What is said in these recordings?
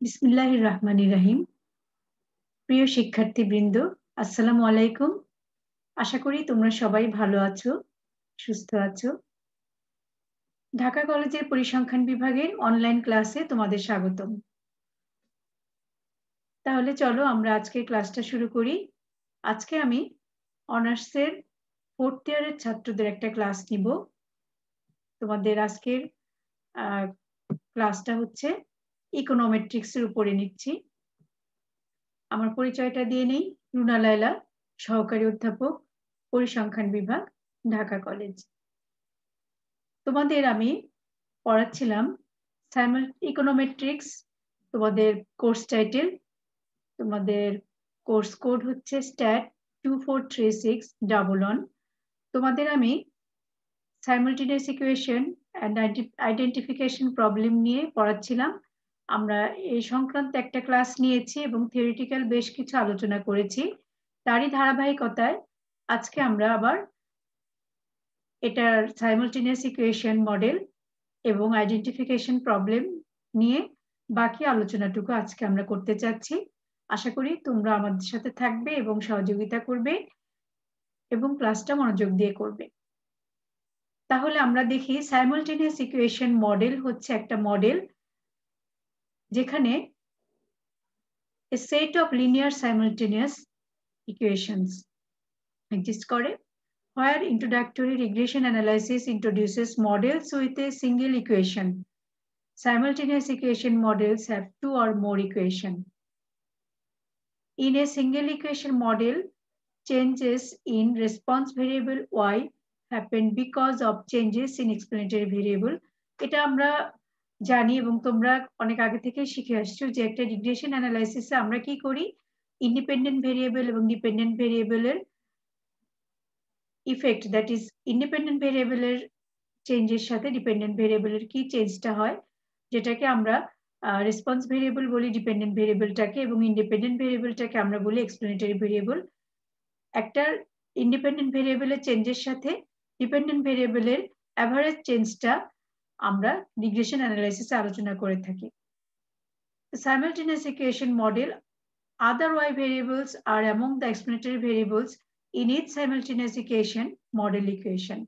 বিসমিল্লাহির রহমানির রহিম। প্রিয় শিক্ষার্থীবৃন্দ, আসসালামু আলাইকুম। আশা করি তোমরা সবাই ভালো আছো, সুস্থ আছো। ঢাকা কলেজের পরিসংখ্যান বিভাগের অনলাইন ক্লাসে তোমাদের স্বাগতম। তাহলে চলো আমরা আজকের ক্লাসটা শুরু করি। আজকে আমি অনার্সের 4th ইয়ারের ছাত্রদের একটা ক্লাস নিব। তোমাদের আজকের ক্লাসটা হচ্ছে ইকোনোমেট্রিক্সের উপরে নিচ্ছি। আমার পরিচয়টা দিয়ে নেই। রুনা লায়লা, সহকারী অধ্যাপক, পরিসংখ্যান বিভাগ, ঢাকা কলেজ। তোমাদের আমি পড়াচ্ছিলাম ইকোনোমেট্রিক্স। তোমাদের কোর্স টাইটেল, তোমাদের কোর্স কোড হচ্ছে স্ট্যাট 243611। তোমাদের আমি simultaneous equation and identification problem নিয়ে পড়াচ্ছিলাম। আমরা এই সংক্রান্ত একটা ক্লাস নিয়েছি এবং থিওরিটিক্যাল বেশ কিছু আলোচনা করেছি। তারই ধারাবাহিকতায় আজকে আমরা আবার এটার সাইমালটেনিয়াস ইকুয়েশন মডেল এবং আইডেন্টিফিকেশন প্রবলেম নিয়ে বাকি আলোচনাটুকু আজকে আমরা করতে চাচ্ছি। আশা করি তোমরা আমাদের সাথে থাকবে এবং সহযোগিতা করবে এবং ক্লাসটা মনোযোগ দিয়ে করবে। তাহলে আমরা দেখি সাইমালটেনিয়াস ইকুয়েশন মডেল হচ্ছে একটা মডেল যেখানে a set of linear simultaneous equations exist করে, where introductory regression analysis introduces models with a single equation. Simultaneous equation models have two or more equations. In a single equation model, changes in response variable y happen because of changes in explanatory variable. এটা আমরা জানি এবং তোমরা অনেক আগে থেকে শিখে আসছো যে একটা রিগ্রেশন অ্যানালাইসিসে আমরা কি করি, ইন্ডিপেন্ডেন্ট ভেরিয়েবল এবং ডিপেন্ডেন্ট ভেরিয়েবলের ইফেক্ট, দ্যাট ইজ ইন্ডিপেন্ডেন্ট ভেরিয়েবলের চেঞ্জের সাথে ডিপেন্ডেন্ট ভেরিয়েবলের কি চেঞ্জটা হয়, যেটাকে আমরা রেসপন্স ভেরিয়েবল বলি ডিপেন্ডেন্ট ভেরিয়েবলটাকে, এবং ইন্ডিপেন্ডেন্ট ভেরিয়েবলটাকে আমরা বলি এক্সপ্লেনেটরি ভেরিয়েবল। একটা ইন্ডিপেন্ডেন্ট ভেরিয়েবলের চেঞ্জের সাথে ডিপেন্ডেন্ট ভেরিয়েবলের অ্যাভারেজ চেঞ্জটা আমরা রিগ্রেশন অ্যানালাইসিসে আলোচনা করে থাকি। The simultaneous equation model, other y variables are among the explanatory variables in each simultaneous equation model equation.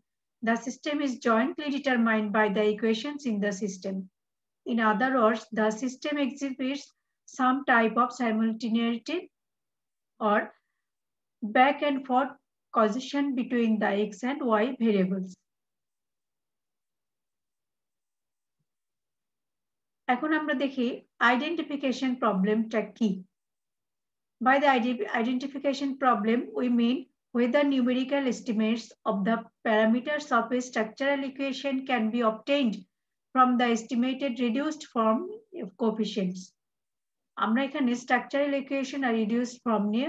The system is jointly determined by the equations in the system. In other words, the system exhibits some type of simultaneity or back and forth causation between the x and y variables. এখন আমরা দেখি identification প্রবলেমটা কি। By the identification problem, we mean whether numerical estimates of the parameters of a structural equation can be obtained from the estimated reduced form of coefficients. আমরা এখানে structural equation আর reduced form নিয়ে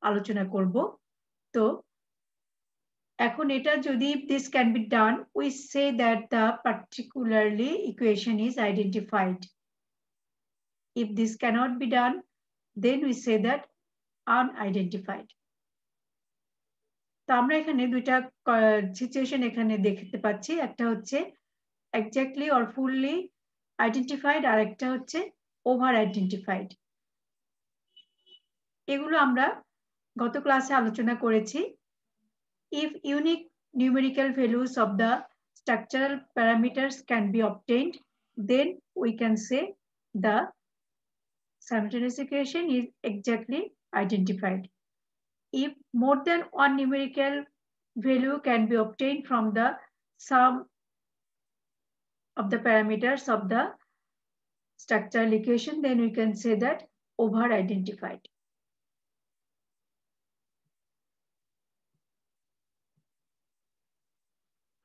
আলোচনা করব। তো এখন এটা যদি this can be done, we say that the particularly equation is identified. If this cannot be done, then we say that unidentified. তো আমরা এখানে দুইটা সিচুয়েশন এখানে দেখতে পাচ্ছি, একটা হচ্ছে এক্স্যাক্টলি অর ফুললি আইডেন্টিফাইড আর একটা হচ্ছে ওভার আইডেন্টিফাইড। এগুলো আমরা গত ক্লাসে আলোচনা করেছি। If unique numerical values of the structural parameters can be obtained, then we can say the simultaneous equation is exactly identified. If more than one numerical value can be obtained from the sum of the parameters of the structural equation, then we can say that over-identified.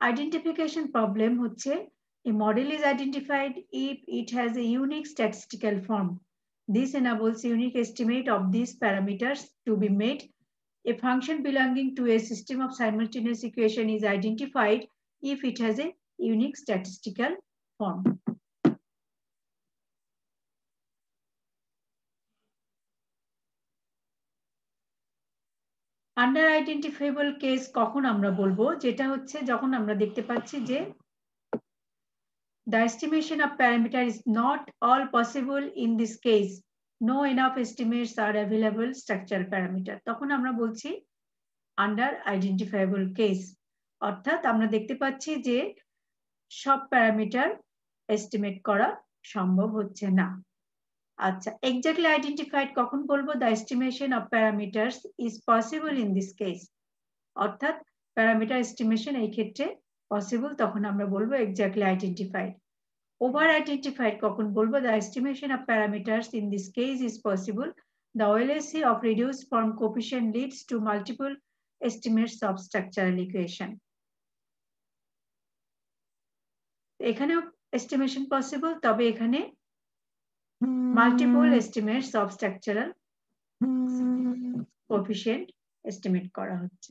Identification problem হচ্ছে a model is identified if it has a unique statistical form. This enables unique estimate of these parameters to be made. A function belonging to a system of simultaneous equation is identified if it has a unique statistical form. Under identifiable case কখন আমরা বলবো, যেটা হচ্ছে যখন আমরা দেখতে পাচ্ছি যে The estimation of parameter is not all possible in this case. No enough estimates are available structural parameter. তখন আমরা বলছি under identifiable case. অর্থাৎ আমরা দেখতে পাচ্ছি যে সব প্যারামিটার এস্টিমেট করা সম্ভব হচ্ছে না। আচ্ছা, exactly identified কখন বলবো? The estimation of parameters is possible in this case. অর্থাৎ প্যারামিটার এস্টিমেশন এই ক্ষেত্রে পসিবল, তখন আমরা বলবো exactly identified. Over identified কখন বলবো? The estimation of parameters in this case is possible. The OLSC of reduced form coefficient leads to multiple estimates of structural equation. এখানেও estimation possible, তবে এখানে multiple estimates of structural coefficient estimate করা হচ্ছে।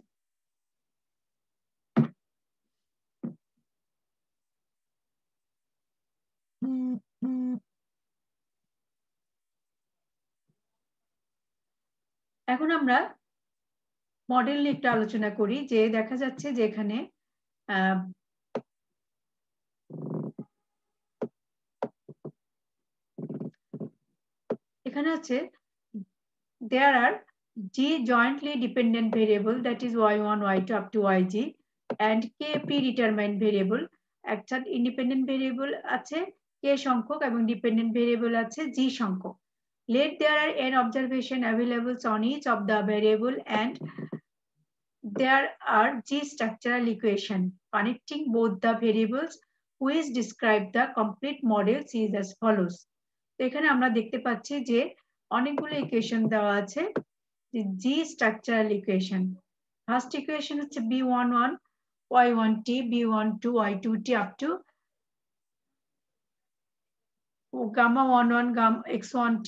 এখন আমরা model নিয়ে একটু আলোচনা করি। যে দেখা যাচ্ছে যে এখানে এখানে আছে there are G jointly dependent variable, that is y1 y2 up to yg, and k predetermined variable. অর্থাৎ ইন্ডিপেন্ডেন্ট ভেরিয়েবল আছে k সংখ্যক এবং ডিপেন্ডেন্ট ভেরিয়েবল আছে g সংখ্যক। Let there are n observation available on each of the variable and there are G structural equation connecting both the variables which describe the complete model is as follows. তো এখানে আমরা দেখতে পাচ্ছি যে অনেকগুলো equation দেওয়া আছে। G structural equation, first equation হচ্ছে b11 y1t b12 y2t up to gamma 11 gamma x1t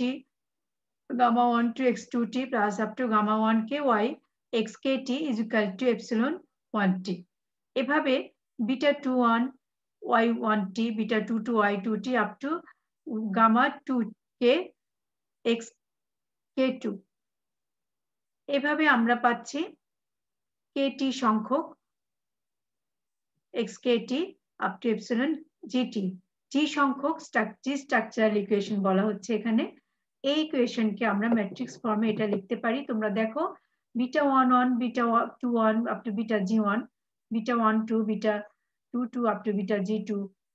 gamma 12 x2t plus up to gamma 1k y xkt is equal to epsilon 1t. এভাবে beta 21 y1t beta 22 y2t up to gamma 2k xk2, এভাবে আমরা পাচ্ছি kt সংখ্যক xkt up to epsilon gt, g সংখ্যক structural equation বলা হচ্ছে এখানে। এই ইকুয়েশনকে আমরা ম্যাট্রিক্স ফর্মে এটা লিখতে পারি। তোমরা দেখো beta 11 beta 21 up to beta g1 beta 12 beta 22 up to beta g2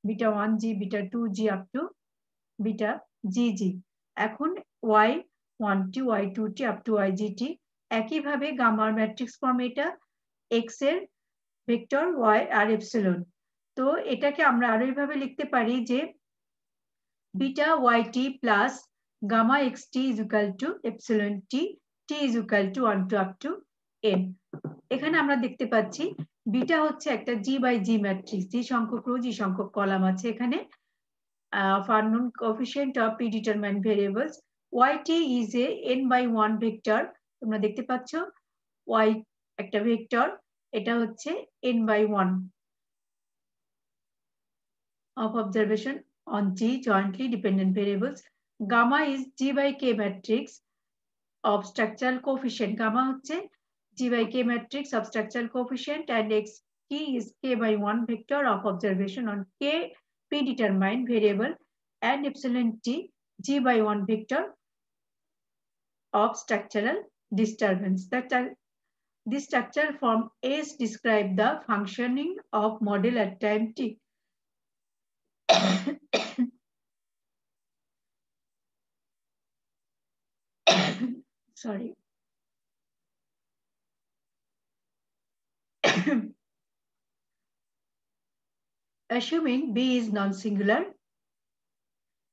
beta 1g beta 2g up to beta gg। এখন y1t y2t up to ygt, একইভাবে গামার ম্যাট্রিক্স ফর্মে এটা x এর ভেক্টর y আর এপসিলন। তো এটাকে আমরা আরো এইভাবে লিখতে পারি যে beta yt plus gamma xt is equal to epsilon t is equal to 1 to up to n। এখানে আমরা দেখতে পাচ্ছি বিটা হচ্ছে একটা g by g matrix, g সংখ্যক রো g সংখ্যক কলাম আছে এখানে। of unknown coefficient of predetermined variables, yt is a n by 1 vector। তোমরা দেখতে পাচ্ছ y একটা ভেক্টর, এটা হচ্ছে n by 1 of observation on G jointly dependent variables. Gamma is G by K matrix of structural coefficient. Gamma হচ্ছে G by K matrix of structural coefficient and xt is K by 1 vector of observation on K predetermined variable and epsilon t G by 1 vector of structural disturbance. This structural form S describe the functioning of model at time t. Sorry. Assuming B is non-singular,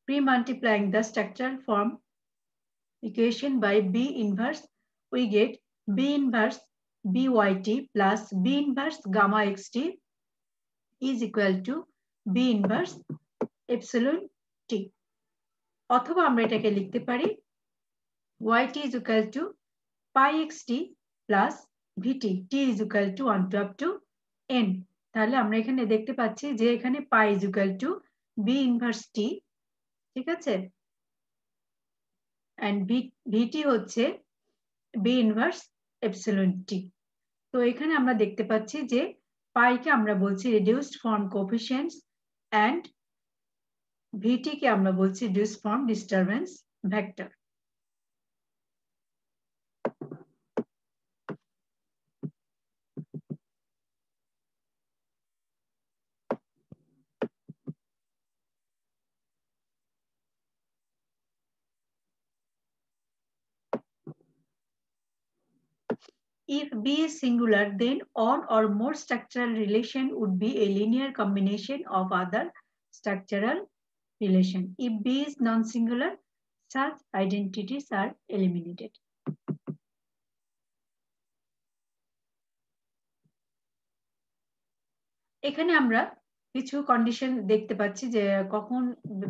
pre-multiplying the structural form equation by B inverse, we get B inverse byt plus B inverse gamma xt is equal to B inverse epsilon t. অথবা আমরা এটাকে লিখতে পারি yt is equal to pi xt plus vt, t is equal to 1 to up to n। তাহলে আমরা এখানে দেখতে পাচ্ছি যে এখানে pi is equal to b inverse t, ঠিক আছে, and vt হচ্ছে b inverse epsilon t। তো এখানে আমরা দেখতে পাচ্ছি যে পাই কে আমরা বলছি reduced form coefficients and ভিটি কে আমরা বলছি ডিসফর্ম disturbance vector. If B is singular, then one or more structural relation would be a linear combination of other structural relation. If B is non-singular, such identities are eliminated. এখানে আমরা কিছু condition দেখতে পাচ্ছি যে কখন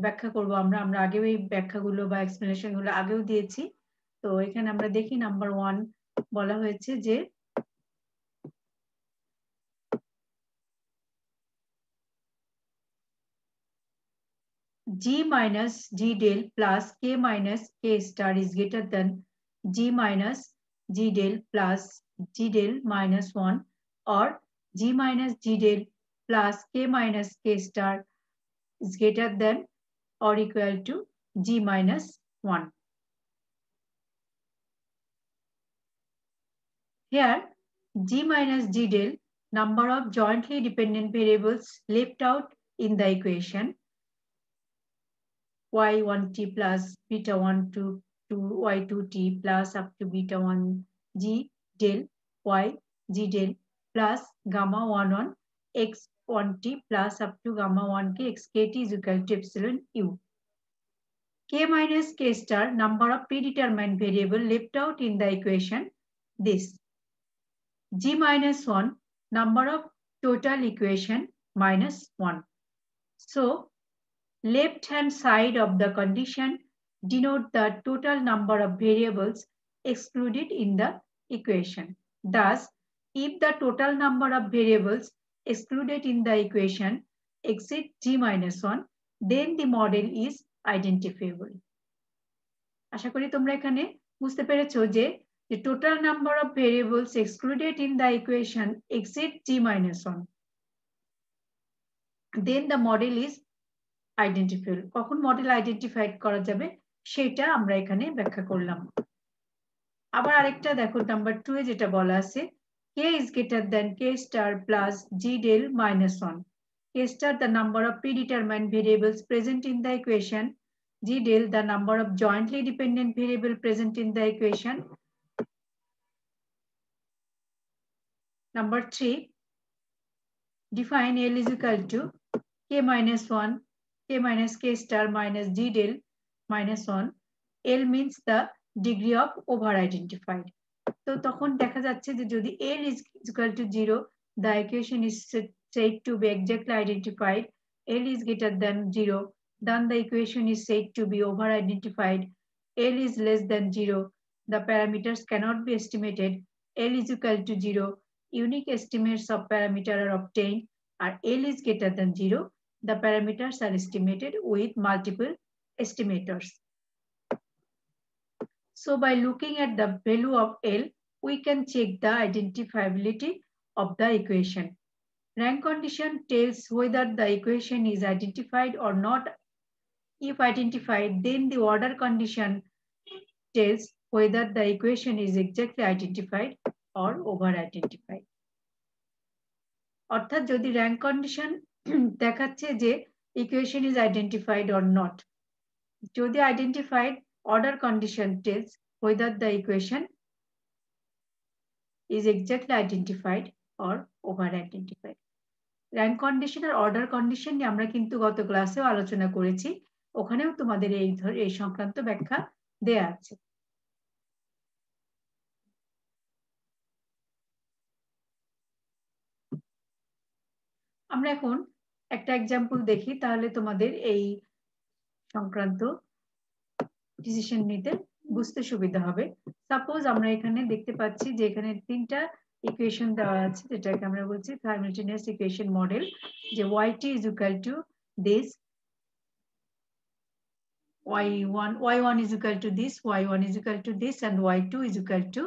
ব্যাখ্যা করব আমরা আগেও এই ব্যাখ্যাগুলো বা এক্সপ্লেনেশন গুলো আগেও দিয়েছি। তো এখানে আমরা দেখি নাম্বার 1 বলা হয়েছে যে G minus G del plus K minus K star is greater than G minus G del plus G del minus 1 or G minus G del plus K minus K star is greater than or equal to G minus 1. Here, G minus G del, number of jointly dependent variables left out in the equation, y1t plus beta 1 to y2t plus up to beta 1 G del y G del plus gamma 1 on x1t plus up to gamma 1k xkt is equal to epsilon u. K minus K star, number of predetermined variable left out in the equation, this. G minus 1, number of total equation minus 1. So, left hand side of the condition denote the total number of variables excluded in the equation. Thus, if the total number of variables excluded in the equation exceed G minus 1, then the model is identifiable. আশা করি তোমরা এখানে বুঝতে পেরেছো যে the total number of variables excluded in the equation exceed G minus 1. Then the model is identifiable. কখন model identified করা যাবে সেটা আমরা এখানে ব্যাখ্যা করলাম। আবার আরেকটা দেখো নাম্বার 2 এ যেটা বলা আছে K is greater than K star plus G del minus 1. K star the number of predetermined variables present in the equation. G del the number of jointly dependent variable present in the equation. Number 3, define L is equal to K minus 1, K minus K star minus G del minus 1. L means the degree of over identified. তো তখন দেখা যাচ্ছে যে যদি L is equal to 0, the equation is said to be exactly identified. L is greater than 0, then the equation is said to be over identified. L is less than 0, the parameters cannot be estimated. L is equal to 0, unique estimates of parameter are obtained. Or L is greater than 0, the parameters are estimated with multiple estimators. So by looking at the value of L, we can check the identifiability of the equation. Rank condition tells whether the equation is identified or not. If identified, then the order condition tells whether the equation is exactly identified or over identified. অর্থাৎ যদি rank condition দেখাচ্ছে যে equation is identified or not. যদি identified, order condition tells whether the equation is exactly identified or over identified. Rank condition R order condition নিয়ে আমরা কিন্তু গত ক্লাসেও আলোচনা করেছি, ওখানেও তোমাদের এই সংক্রান্ত ব্যাখ্যা দেয়া আছে। আমরা এখন একটা এক্সাম্পল দেখি, তাহলে তোমাদের এই সংক্রান্ত ডিসিশন নিতে বুঝতে সুবিধা হবে। সাপোজ আমরা এখানে দেখতে পাচ্ছি যে এখানে তিনটা ইকুয়েশন দেওয়া আছে, যেটাকে আমরা বলছি সাইমালটেনিয়াস ইকুয়েশন মডেল, যে yt is equal to this, y1 is equal to this, y1 is equal to this, and y2 is equal to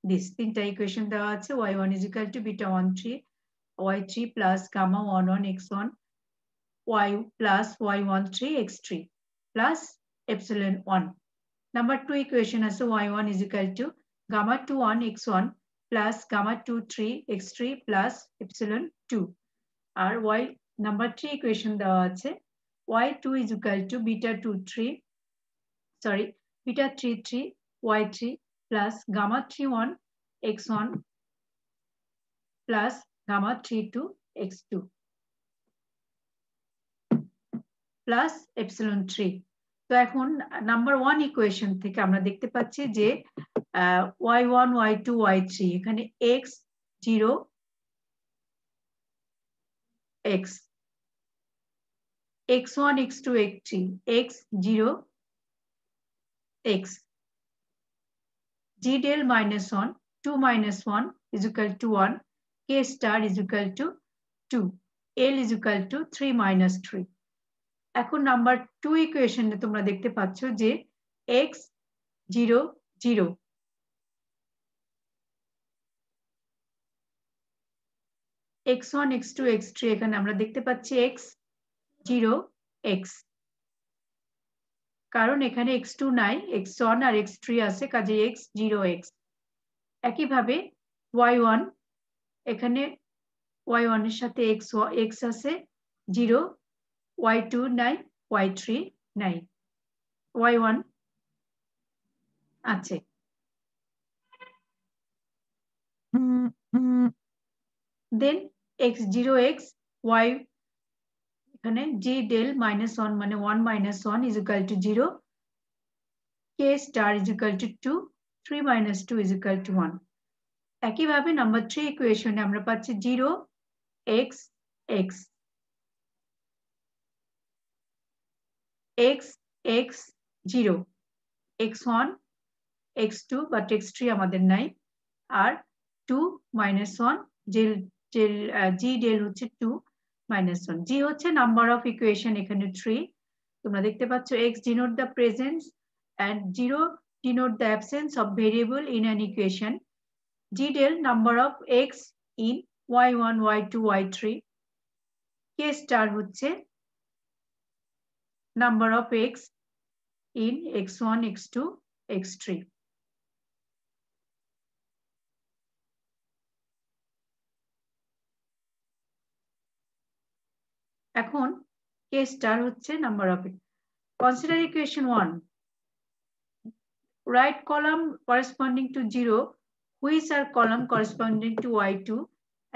this. তিনটা ইকুয়েশন দেওয়া আছে, y1 is equal to beta 1 3 y3 plus gamma 1 on x1, y plus y13 x3 plus epsilon 1. Number 2 equation আছে y1 is equal to gamma 21 x1 plus gamma 23 x3 plus epsilon 2. R y number 3 equation দেওয়া আছে y2 is equal to beta 33 y3 plus gamma 31 x1 plus gamma 32 x2 plus epsilon 3. তো এখন number 1 equation থেকে আমরা দেখতে পাচ্ছি যে y1 y2 y3 এখানে x 0 x x1 x2 x3 x 0 x g del minus 1 2 minus 1 is equal to 1 k star is equal to 2 l is equal to 3 minus 3. এখন number 2 ইকুয়েশনে তোমরা দেখতে পাচ্ছ যে x 0 0 x1 x2 x3 এখানে আমরা দেখতে পাচ্ছি x 0 x কারণ এখানে x2 নাই x1 আর x3 আছে কাজে x 0 x একইভাবে y1 এখানে y1 এর সাথে x আছে 0 y2 নাই y3 নাই y1 আছে then x 0 x y এখানে g del minus 1 মানে 1 minus 1 is equal to 0 k star is equal to 2 3 minus 2 is equal to 1. একইভাবে নাম্বার 3 ইকুয়েশনে আমরা পাচ্ছি 0 x x x x 0 x1 x2 but x3 আমাদের নাই আর 2 minus 1 g del হচ্ছে 2 minus 1 g হচ্ছে নাম্বার অফ ইকুয়েশন এখানে 3 তোমরা দেখতে পাচ্ছ x denote the presence and 0 denote the absence of variable in an equation. G del number of x in y1 y2 y3 k star হচ্ছে number of x in x1 x2 x3. এখন k star হচ্ছে number of it. Consider equation 1. Write column corresponding to 0 which are column corresponding to y2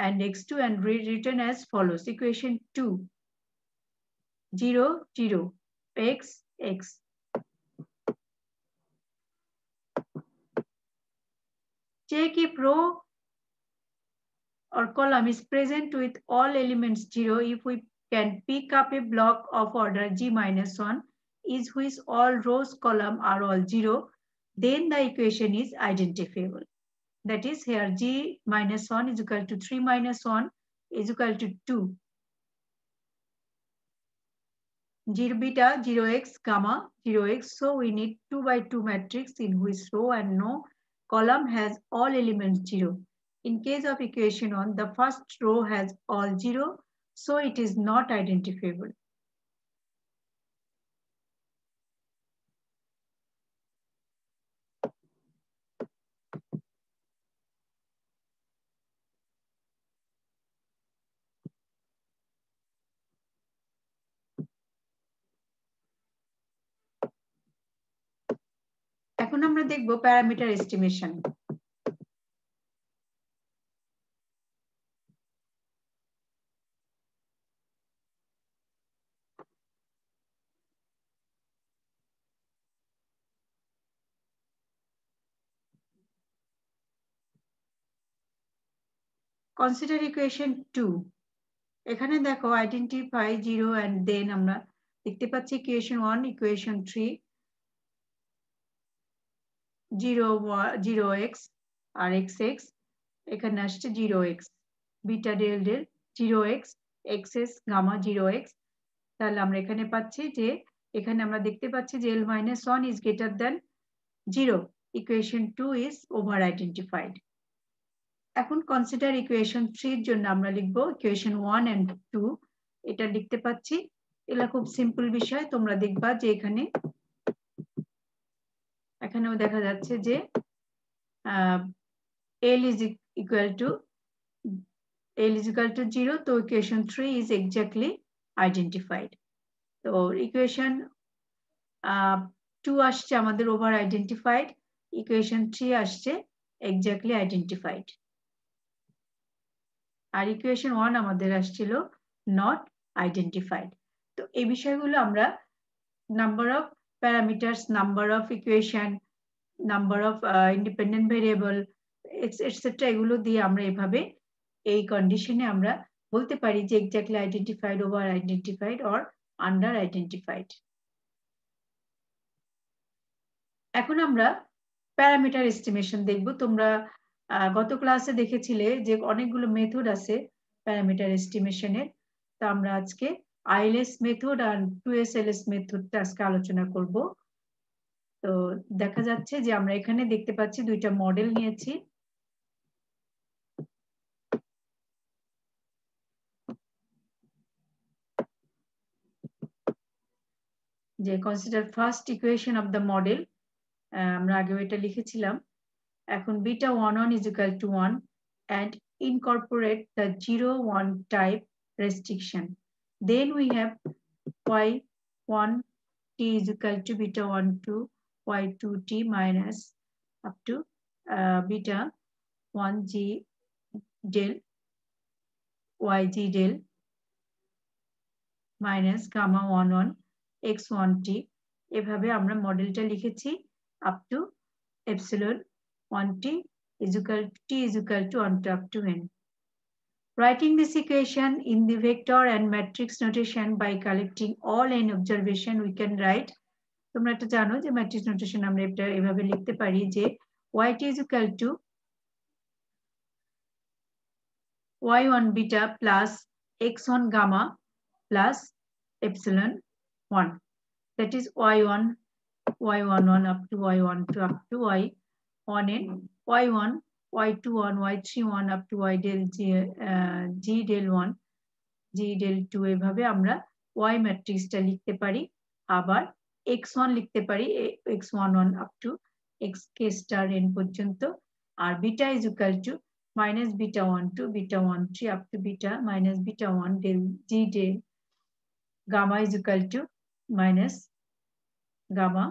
and x2 and written as follows. Equation 2 0 0 x x check if row or column is present with all elements 0 if we can pick up a block of order g minus 1 is which all rows column are all 0, then the equation is identifiable. That is here g minus 1 is equal to 3 minus 1 is equal to 2. 0 beta 0x gamma 0x. So we need 2 by 2 matrix in which row and no column has all elements 0. In case of equation 1, the first row has all 0, so it is not identifiable. এখন আমরা দেখব parameter estimation. Consider equation 2. এখানে দেখো identify 0 and then আমরা দেখতে পাচ্ছি equation 1 equation 3 0x আর xx এখানে আসছে 0x beta del del 0x xs gamma 0x তাহলে আমরা এখানে পাচ্ছি যে এখানে আমরা দেখতে পাচ্ছি যে l minus 1 is greater than 0. Equation 2 is over identified. এখন consider equation 3 এর জন্য আমরা লিখব equation 1 and 2 এটা লিখতে পাচ্ছি এগুলা খুব সিম্পল বিষয়, তোমরা দেখবা যে এখানেও দেখা যাচ্ছে যে L is equal to 0, তো equation 3 is exactly identified. তো equation 2 আসছে আমাদের over identified, equation 3 আসছে exactly identified, আর equation 1 আমাদের আসছিল not identified. তো এই বিষয়গুলো আমরা number of parameters, number of equation, number of independent variable etc. এগুলো দিয়ে আমরা এভাবে এই কন্ডিশনে আমরা বলতে পারি যে exactly identified, over identified or under identified. এখন আমরা প্যারামিটার এস্টিমেশন দেখব। তোমরা গত ক্লাসে দেখেছিলে যে অনেকগুলো মেথড আছে প্যারামিটার এস্টিমেশনের, তো আমরা আজকে আইএলএস মেথড আর 2SLS মেথডটা আজকে আলোচনা করব। তো দেখা যাচ্ছে যে আমরা এখানে দেখতে পাচ্ছি দুইটা মডেল নিয়েছি। যে consider first equation of the model, আমরা আগে এটা লিখেছিলাম। এখন beta 1 is equal to 1 and incorporate the 0, 1 type restriction. Then we have y1 t is equal to beta 1 to y2 t minus up to beta 1 g del yg del minus gamma 1 1 x1 t, এভাবে আমরা মডেলটা লিখেছি up to epsilon 1t is equal to t is equal to 1 to up to n. Writing this equation in the vector and matrix notation by collecting all n observation, we can write, তোমরা এটা জানো যে matrix notation আমরা এটা এভাবে লিখতে পারি যে yt is equal to y1 beta plus x1 gamma plus epsilon 1, that is y1 y11 up to y12 up to y1n, y1 y21 y31 up to y del g del 1 g del 2, এভাবে আমরা y ম্যাট্রিক্সটা লিখতে পারি। আবার x1 লিখতে পারি x11 up to xk star n পর্যন্ত, আর beta is equal to minus beta 1 to beta 1 3 up to beta minus beta 1 del g del gamma is equal to minus gamma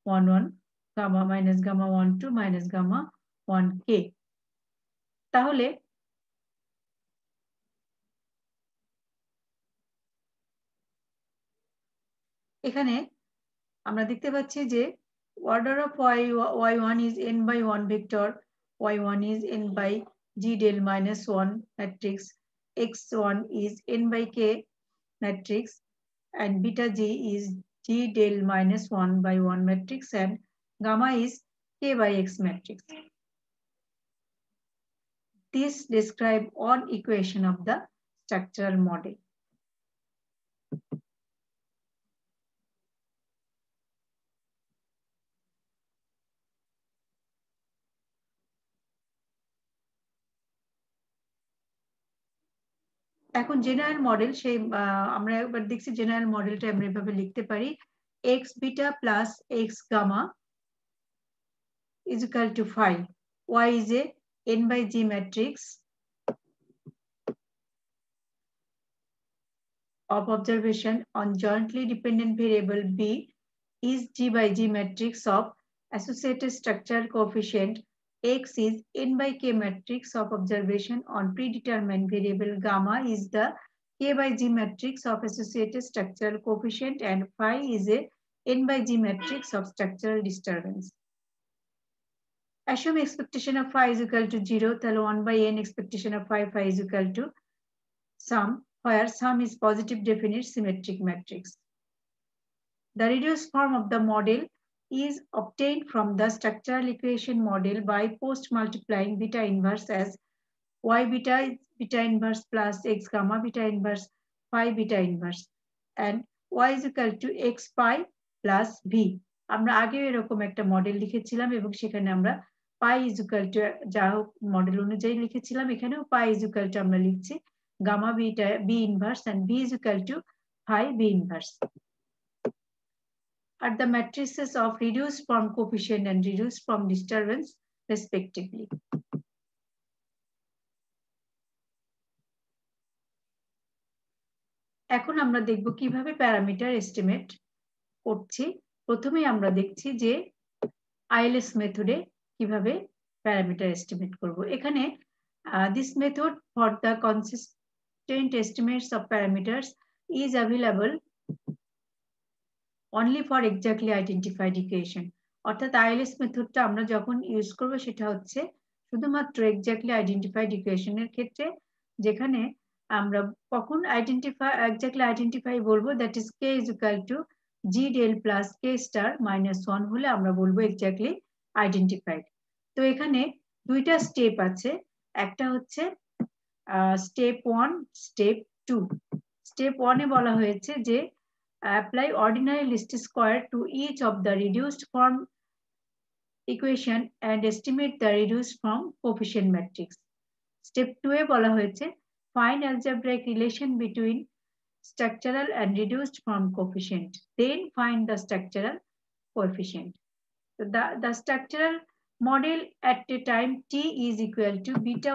1 1 gamma minus gamma 1 2 minus gamma 1 k। তাহলে এখানে আমরা দেখতে পাচ্ছি যে order of y1 is n by 1 vector, y1 is n by g del minus 1 matrix, x1 is n by k matrix, and beta g is g del minus 1 by 1 matrix, and gamma is k by x matrix. This describe one equation of the structural model. এখন general model, সেই আমরা একবার দেখছি general মডেলটা আমরা এভাবে লিখতে পারি x beta plus x gamma is equal to phi, y is a n by g matrix of observation on jointly dependent variable b is g by g matrix of associated structural coefficient, x is n by k matrix of observation on predetermined variable, gamma is the k by g matrix of associated structural coefficient, and phi is a n by g matrix of structural disturbance. Assume expectation of phi is equal to 0, তাহলে 1 by n expectation of phi is equal to sum, where sum is positive definite symmetric matrix. The reduced form of the model is obtained from the structural equation model by post multiplying beta inverse as y beta is beta inverse plus x gamma beta inverse phi beta inverse, and y is equal to x pi plus v. আমরা আগে এরকম একটা model লিখেছিলাম এবং সেখানে আমরা pi is equal to যা হোক মডেল অনুযায়ী লিখেছিলাম, এখানেও pi is equal to আমরা লিখছি gamma beta b inverse and v is equal to phi B inverse are the matrices of reduced form coefficient and reduced form disturbance respectively. এখন আমরা দেখব কিভাবে প্যারামিটার এস্টিমেট করছি। প্রথমেই আমরা দেখছি যে ILS মেথডে কিভাবে প্যারামিটার এস্টিমেট করব। এখানে this method for the consistent estimates of parameters is available only for exactly identified equation. অর্থাৎ ILS মেথডটা আমরা যখন ইউজ করব সেটা হচ্ছে শুধুমাত্র exactly identified equation এর ক্ষেত্রে, যেখানে আমরা কখন exactly identify বলবো, that is k is equal to g del plus k star minus 1 হলে আমরা বলবো exactly identified. তো এখানে দুইটা স্টেপ আছে, একটা হচ্ছে স্টেপ 1, স্টেপ 2। স্টেপ 1 এ বলা হয়েছে যে apply ordinary least square to each of the reduced form equation and estimate the reduced form coefficient matrix. Step 2 এ বলা হয়েছে find algebraic relation between structural and reduced form coefficient, then find the structural coefficient. So the structural model at a time t is equal to beta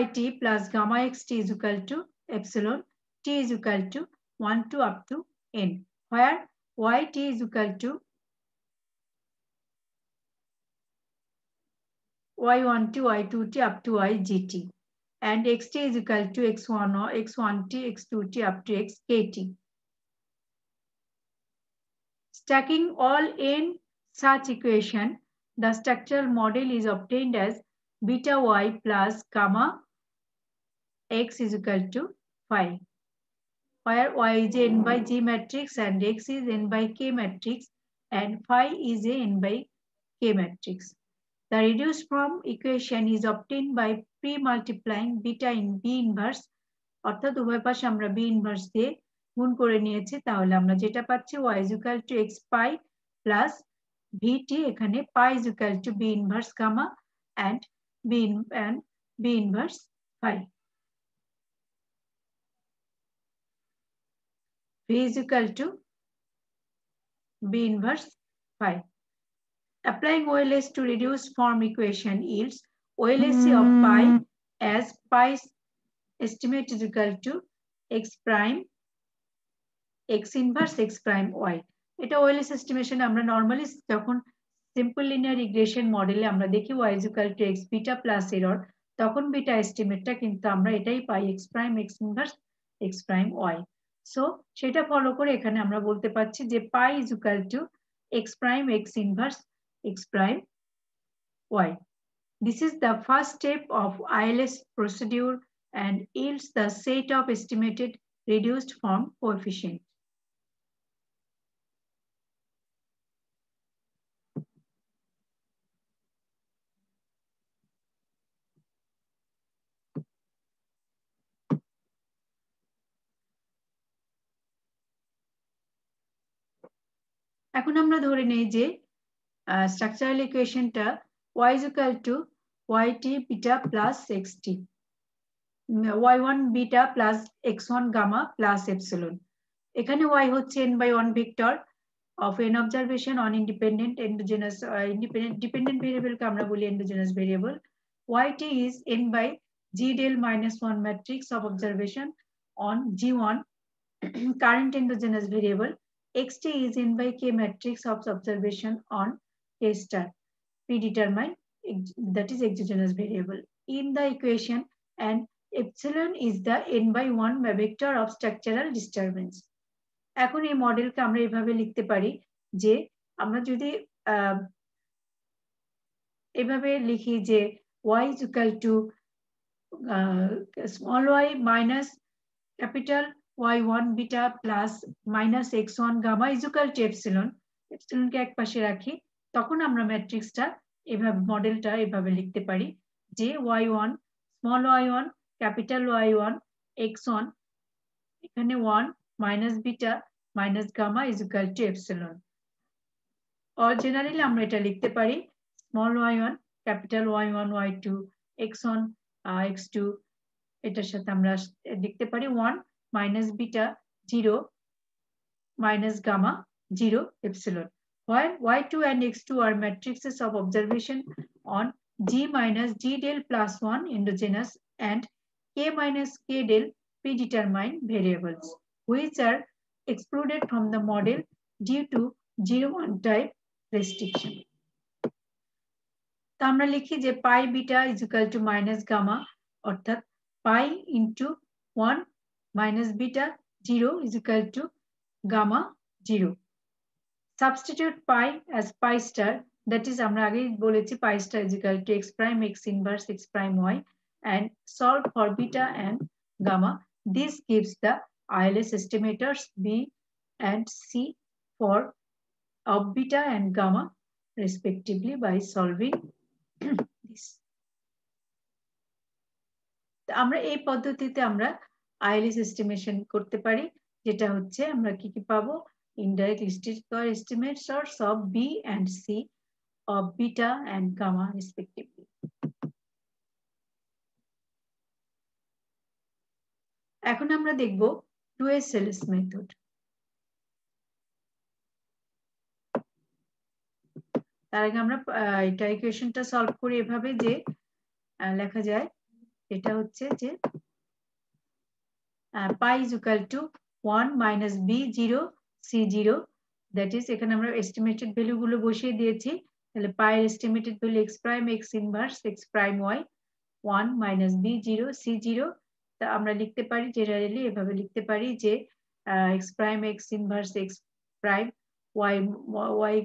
yt plus gamma xt is equal to epsilon t is equal to 1 to up to n, where yt is equal to y1t, y2t up to ygt, and xt is equal to x1 or x1t, x2t up to xkt. Stacking all n such equation, the structural model is obtained as beta y plus gamma x is equal to phi, where y is a n by g matrix and x is n by k matrix and phi is a n by k matrix. The reduced form equation is obtained by pre-multiplying beta in B inverse, অর্থাৎ উভয় পাশে আমরা B inverse দিয়ে গুণ করে নিয়েছি, তাহলে আমরা যেটা পাচ্ছি y is equal to x pi plus vt, এখানে pi is equal to B inverse gamma and B inverse phi. V is equal to B inverse phi. Applying OLS to reduce form equation yields OLS of pi as pi estimate is equal to x prime x inverse x prime y. এটা OLS estimation আমরা normally যখন simple linear regression মডেলে আমরা দেখি y is equal to x beta plus error, তখন beta এস্টিমেটটা কিন্তু আমরা এটাই পাই x prime x inverse x prime y. So সেটা ফলো করে এখানে আমরা বলতে পারছি যে pi is equal to x prime x inverse x prime y. This is the first step of ILS procedure and yields the set of estimated reduced form coefficient. এখন আমরা ধরে নেই যে structural ইকুয়েশনটা y is equal to yt beta plus xt, y1 beta plus x1 gamma plus epsilon. এখানে y হচ্ছে n by 1 vector of n observation on independent endogenous dependent variable কে আমরা বলি endogenous variable. Yt is n by g del minus 1 matrix of observation on g1 current endogenous variable. Xt is n by k matrix of observation on k star predetermined, that is exogenous variable in the equation, and epsilon is the n by 1 vector of structural disturbance. এখন এই মডেলকে আমরা এভাবে লিখতে পারি যে আমরা যদি এভাবে লিখি যে y is equal to small y minus capital y1 beta plus minus x1 gamma is equal to epsilon, কে এক পাশে রাখি, তখন আমরা ম্যাট্রিক্সটা এভাবে মডেলটা এভাবে লিখতে পারি যে y1 small y1 capital y1 x1 এখানে 1 minus beta minus gamma is equal to epsilon, or generally আমরা এটা লিখতে পারি small y1 capital y1 y2 x1 x2 এটার সাথে আমরা লিখতে পারি 1 minus beta 0 minus gamma 0 epsilon, where y2 and x2 are matrices of observation on G minus G del plus 1 endogenous and K minus K del predetermined variables, which are excluded from the model due to 0-1 type restriction. তো আমরা লিখি যে pi beta is equal to minus gamma, অর্থাৎ pi into 1 minus beta 0 is equal to gamma 0. Substitute pi as pi star, that is আমরা আগেই বলেছি pi star is equal to x prime x inverse x prime y, and solve for beta and gamma. This gives the ILS estimators B and C for of beta and gamma respectively by solving this. আমরা এই পদ্ধতিতে আমরা ILS estimation করতে পারি, যেটা হচ্ছে আমরা কি কি পাবো, indirect least square estimates of B and C of beta and gamma respectively. এখন আমরা দেখব 2S LS মেথড। তার আগে আমরা এটা ইকুয়েশনটা সলভ করি এভাবে যে লেখা যায়, এটা হচ্ছে যে pi is equal to 1 minus b0 c0, that is এখানে আমরা এস্টিমেটেড ভ্যালু গুলো বসিয়ে দিয়েছি, তাহলে pi এর estimated value x prime x inverse x prime y 1 minus b0 c0, তা আমরা লিখতে পারি জেনারেলি এভাবে লিখতে পারি যে x prime x inverse x prime y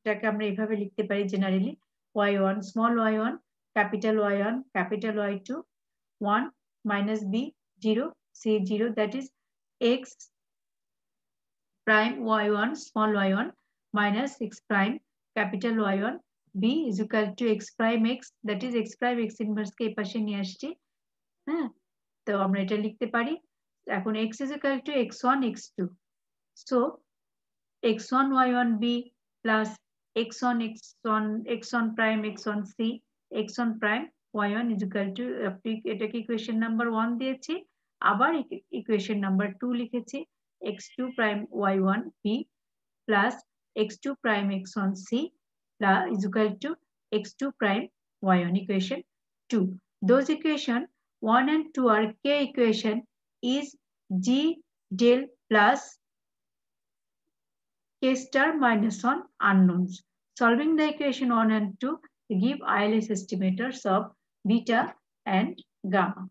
টাকে আমরা এভাবে লিখতে পারি generally y1 small y1 capital y1 capital y2 1 minus b0 c0, that is x prime y1 small y1 minus x prime capital y1 b is equal to x prime x, that is x prime x inverse কে এই পাশে নিয়ে আসছি, হ্যাঁ, তো আমরা এটা লিখতে পারি এখন x is equal to x1 x2, so x1 y1 b plus x1 x1 prime x1 c x1 prime y1 is equal to, এটাকে ইকুয়েশন নাম্বার 1 দিয়েছি, আবার ইকুয়েশন নাম্বার 2 লিখেছি x2 prime y1 b plus x2 prime x1 c is equal to x2 prime y1, equation 2. Those equation 1 and 2 are k equation is G del plus k star minus 1 unknowns. Solving the equation 1 and 2 to give ILS estimators of beta and gamma.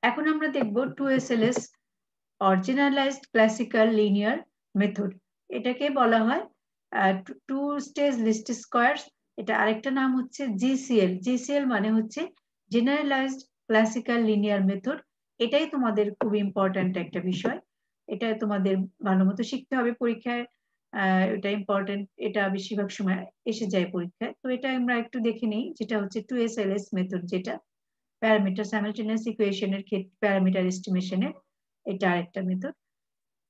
এখন আমরা দেখব 2S LS or generalized classical linear method, এটাকে বলা হয় two stage least squares, এটা আরেকটা নাম হচ্ছে GCL, GCL মানে হচ্ছে generalized classical linear method, এটাই তোমাদের খুব ইম্পর্ট্যান্ট একটা বিষয়, এটা তোমাদের ভালোমতো শিখতে হবে পরীক্ষায়, এটা ইম্পর্ট্যান্ট, এটা বেশিরভাগ সময় এসে যায় পরীক্ষায়, তো এটা আমরা একটু দেখে নেই, যেটা হচ্ছে 2S LS মেথড, যেটা প্যারামিটার সাইমালটেনিয়াস ইকুয়েশনের ক্ষেত্রে প্যারামিটার এস্টিমেশনের এটা আরেকটা মেথড।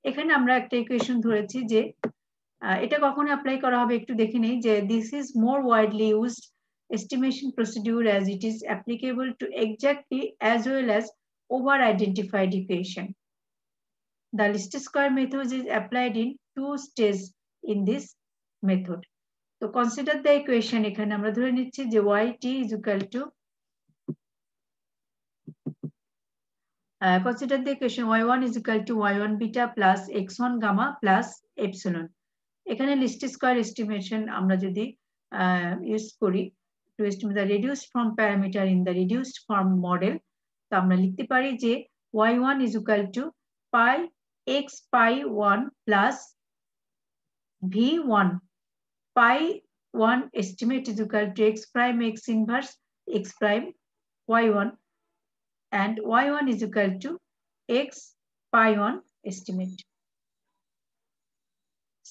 এখানে আমরা একটা ইকুয়েশন ধরেছি যে এটা কখন অ্যাপ্লাই করা হবে একটু দেখে নেই, যে this is more widely used estimation procedure as it is applicable to exactly as well as over identified equation. The least square method is applied in 2 stages in this method. So consider the equation, এখানে আমরা ধরে নিচ্ছি যে yt is equal to consider the equation y1 is equal to y1 beta plus x1 gamma plus epsilon. এখানে least square estimation আমরা যদি use করি to estimate the reduced form parameter in the reduced form model, তো আমরা লিখতে পারি যে y1 is equal to pi x pi 1 plus v1 pi 1 estimate is equal to x prime x inverse x prime y1 and y1 is equal to x pi 1 estimate.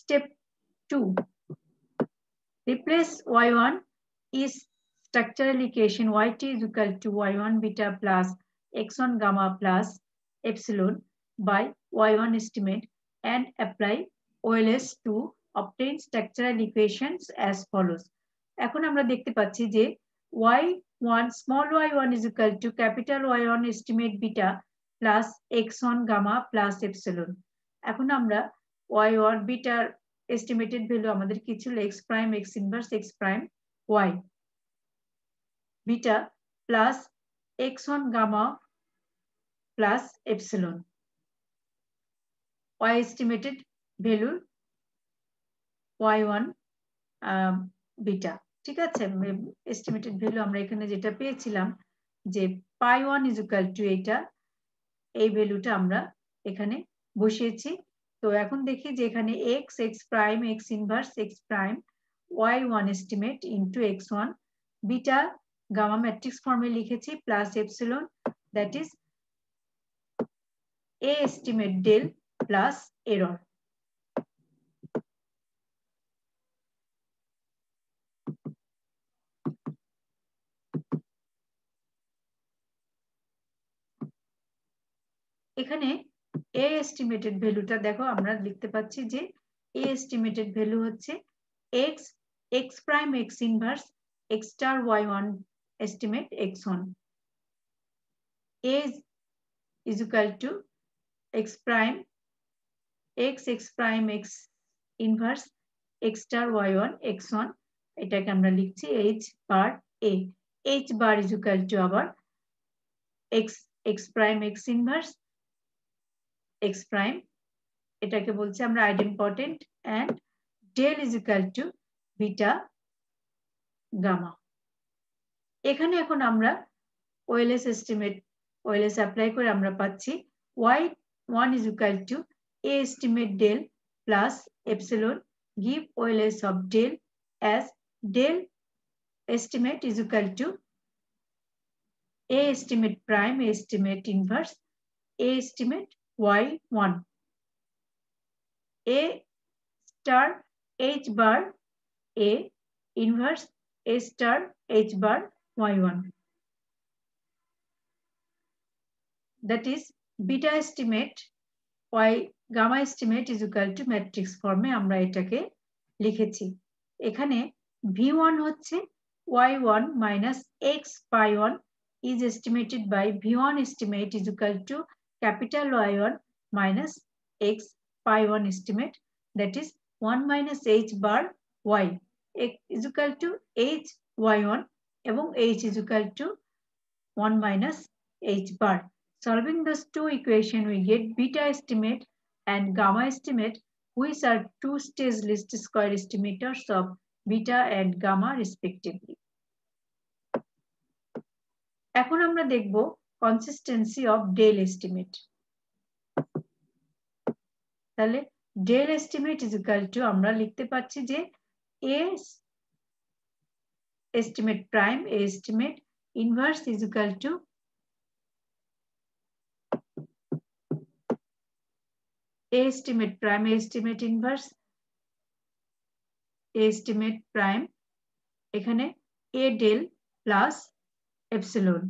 Step 2. Replace y1 is structural equation yt is equal to y1 beta plus x1 gamma plus epsilon by y1 estimate and apply OLS to obtain structural equations as follows. এখন আমরা দেখতে পাচ্ছি যে y1 small y1 is equal to capital Y1 estimate beta plus x1 gamma plus epsilon. এখন আমরা y1 bitter estimated value আমাদের কি ছিল x prime x inverse x prime y beta plus x1 gamma plus epsilon. Y estimated value y1 beta. ঠিক আছে, estimated value আমরা এখানে যেটা পেয়েছিলাম যে pi1 is equal to এটা, এই ভ্যালুটা আমরা এখানে বসিয়েছি। তো এখন দেখি যে এখানে x x prime x inverse x prime y1 estimate into x1 beta gamma matrix ফর্মে লিখেছি plus epsilon, that is a estimate del plus error. এখানে a estimated ভ্যালুটা দেখো আমরা লিখতে পাচ্ছি যে a estimated ভ্যালু হচ্ছে x x prime x inverse x star y1 estimate x1. A is equal to x prime x x prime x inverse x star y1 x1, এটাকে আমরা লিখছি h bar a. h bar is equal to আবার x x prime x inverse x prime, এটাকে বলছি আমরা idempotent, and del is equal to beta gamma. এখানে এখন আমরা OLS estimate OLS apply করে আমরা পাচ্ছি y1 is equal to a estimate del plus epsilon, give OLS of del as del estimate is equal to a estimate prime a estimate inverse a estimate y1 a star h bar a inverse a star h bar y1, that is beta estimate y gamma estimate is equal to matrix form এ আমরা এটাকে লিখেছি। এখানে v1 হচ্ছে y1 minus x pi1 is estimated by v1 estimate is equal to capital Y1 minus x pi1 estimate, that is 1 minus h bar y x is equal to h y1 এবং h is equal to 1 minus h bar. Solving those two equations, we get beta estimate and gamma estimate, which are two-stage least square estimators of beta and gamma respectively. এখন আমরা দেখব consistency of del estimate. তাহলে del estimate is equal to আমরা লিখতে পাচ্ছি যে a estimate prime a estimate inverse is equal to a estimate prime a estimate inverse a estimate prime এখানে a del plus epsilon,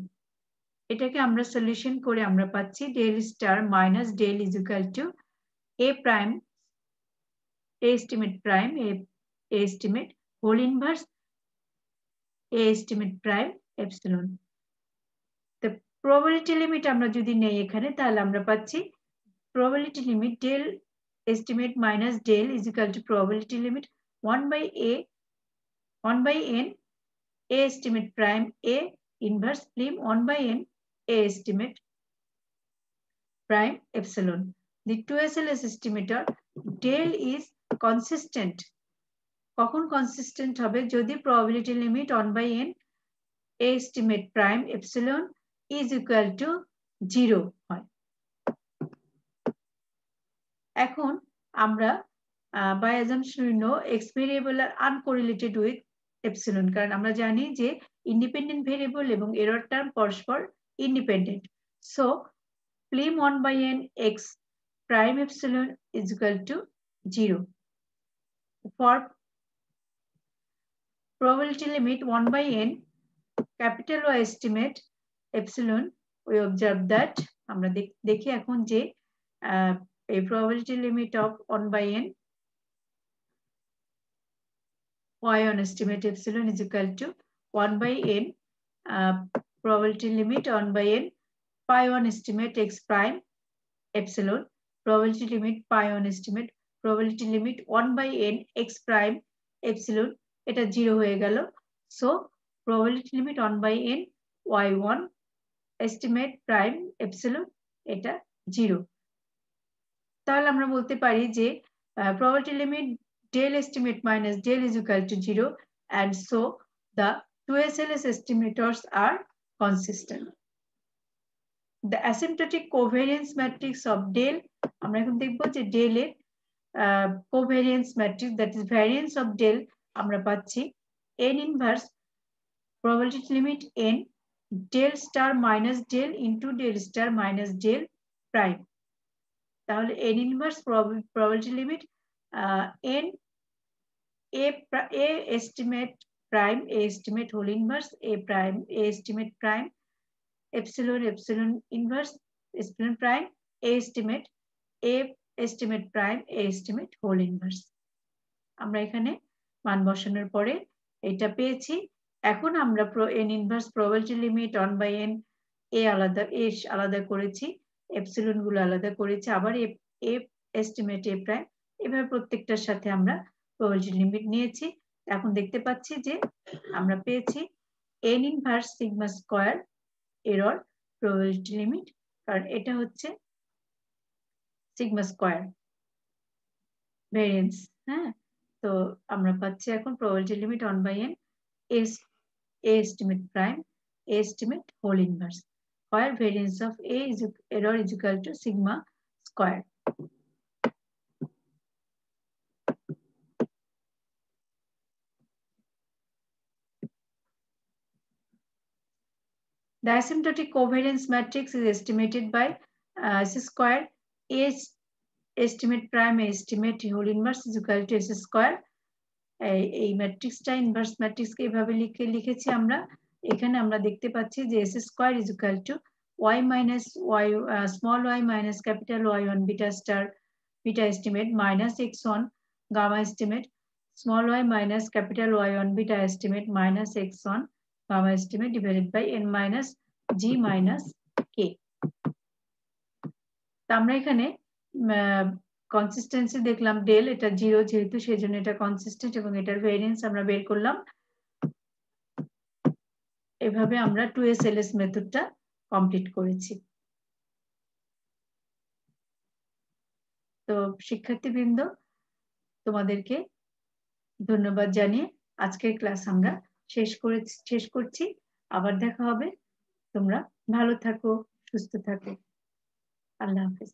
এটাকে আমরা solution করে আমরা পাচ্ছি del star minus del is equal to a prime a estimate prime a estimate whole inverse a estimate prime epsilon. The probability limit আমরা যদি নেই এখানে তাহলে আমরা পাচ্ছি probability limit del estimate minus del is equal to probability limit 1 by n a estimate prime a inverse lim 1 by n a estimate prime epsilon. The 2SLS estimator del is consistent. কখন consistent হবে যদি probability limit 1 by n a estimate prime epsilon is equal to 0 হয়। এখন আমরা by assumption we know x variable are uncorrelated with epsilon, কারণ আমরা জানি যে independent variable এবং error term পরস্পর independent. So lim 1 by n x prime epsilon is equal to 0. For probability limit 1 by n capital Y estimate epsilon, we observe that আমরা দেখি এখন যে a probability limit of 1 by n y1 estimate epsilon is equal to 1 by n probability limit 1 by n pi 1 estimate x prime epsilon probability limit pi 1 estimate probability limit 1 by n x prime epsilon এটা 0 হয়ে গেল so probability limit 1 by n y1 estimate prime epsilon এটা 0 তাহলে আমরা বলতে পারি যে probability limit del estimate minus del is equal to 0 and so the two SLS estimators are consistent. The asymptotic covariance matrix of del আমরা এখন দেখব যে del এর covariance matrix that is variance of del আমরা পাচ্ছি n inverse probability limit n del star minus del into del star minus del prime তাহলে n inverse probability limit n a estimate prime a estimate whole inverse a prime a estimate prime epsilon epsilon inverse epsilon prime a estimate prime a estimate whole inverse আমরা এখানে মান বসানোর পরে এটা পেয়েছি এখন আমরা n inverse probability limit 1 by n a আলাদা করেছি epsilon গুলো আলাদা করেছি আবার a estimate a prime এভাবে প্রত্যেকটার সাথে আমরা probability limit নিয়েছি এখন দেখতে পাচ্ছি যে আমরা পেয়েছি n inverse sigma square error probability limit কারণ এটা হচ্ছে sigma square variance হ্যাঁ তো আমরা পাচ্ছি এখন probability limit 1 by n a estimate prime a estimate whole inverse where variance of error is equal to sigma square The asymptotic covariance matrix is estimated by S square A estimate prime A estimate whole inverse is equal to S square এই ম্যাট্রিক্সটা inverse ম্যাট্রিক্সকে এইভাবে লিখেছি আমরা এখানে আমরা দেখতে পাচ্ছি যে S square is equal to y minus y small y minus capital Y1 beta star beta estimate minus x1 gamma estimate small y minus capital Y1 beta estimate minus x1 gamma estimate divided by n minus g minus k তা আমরা এখানে consistency দেখলাম del এটা 0 যেহেতু সেজন্য এটা consistent এবং এটার ভেরিয়েন্স আমরা বের করলাম এভাবে আমরা 2SLS মেথডটা কমপ্লিট করেছি তো শিক্ষার্থীবৃন্দ তোমাদেরকে ধন্যবাদ জানিয়ে আজকের ক্লাস আমরা শেষ করছি আবার দেখা হবে তোমরা ভালো থাকো সুস্থ থাকো আল্লাহ হাফেজ